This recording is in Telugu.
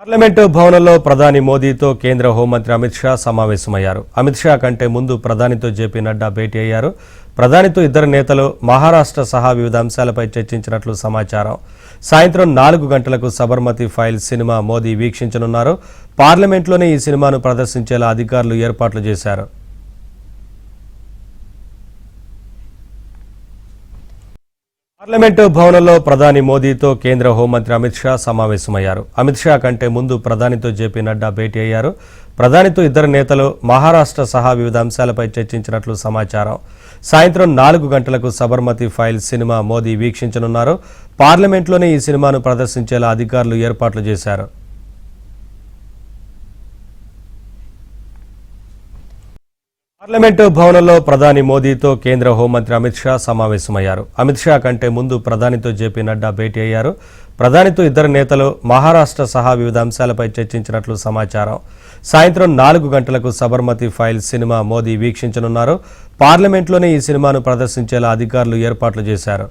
పార్లమెంటు భవనంలో ప్రధాని మోదీతో కేంద్ర హోంమంత్రి అమిత్ షా సమావేశమయ్యారు. అమిత్ షా కంటే ముందు ప్రధానితో జేపీ నడ్డా భేటీ అయ్యారు. ప్రధానితో ఇద్దరు నేతలు మహారాష్ట్ర సహా వివిధ అంశాలపై చర్చించినట్లు సమాచారం. సాయంత్రం 4 గంటలకు సబర్మతి ఫైల్స్ సినిమా మోదీ వీక్షించనున్నారు. పార్లమెంట్లోనే ఈ సినిమాను ప్రదర్శించేలా అధికారులు ఏర్పాట్లు చేశారు. పార్లమెంటు భవనంలో ప్రధాని మోదీతో కేంద్ర హోంమంత్రి అమిత్ షా సమావేశమయ్యారు. అమిత్ షా కంటే ముందు ప్రధానితో జేపీ నడ్డా భేటీ అయ్యారు. ప్రధానితో ఇద్దరు నేతలు మహారాష్ట్ర సహా వివిధ అంశాలపై చర్చించినట్లు సమాచారం. సాయంత్రం 4 గంటలకు సబర్మతి ఫైల్స్ సినిమా మోదీ వీక్షించనున్నారు. పార్లమెంట్లోనే ఈ సినిమాను ప్రదర్శించేలా అధికారులు ఏర్పాట్లు చేశారు. పార్లమెంటు భవనంలో ప్రధాని మోదీతో కేంద్ర హోంమంత్రి అమిత్ షా సమావేశమయ్యారు. అమిత్ షా కంటే ముందు ప్రధానితో జేపీ నడ్డా భేటీ అయ్యారు. ప్రధానితో ఇద్దరు నేతలు మహారాష్ట్ర సహా వివిధ అంశాలపై చర్చించినట్లు సమాచారం. సాయంత్రం 4 గంటలకు సబర్మతి ఫైల్స్ సినిమా మోదీ వీక్షించనున్నారు. పార్లమెంట్లోనే ఈ సినిమాను ప్రదర్శించేలా అధికారులు ఏర్పాట్లు చేశారు. పార్లమెంటు భవనంలో ప్రధాని మోదీతో కేంద్ర హోంమంత్రి అమిత్ షా సమావేశమయ్యారు. అమిత్ షా కంటే ముందు ప్రధానితో జేపీ నడ్డా భేటీ అయ్యారు. ప్రధానితో ఇద్దరు నేతలు మహారాష్ట్ర సహా వివిధ అంశాలపై చర్చించినట్లు సమాచారం. సాయంత్రం 4 గంటలకు సబర్మతి ఫైల్స్ సినిమా మోదీ వీక్షించనున్నారు. పార్లమెంట్లోనే ఈ సినిమాను ప్రదర్శించేలా అధికారులు ఏర్పాట్లు చేశారు.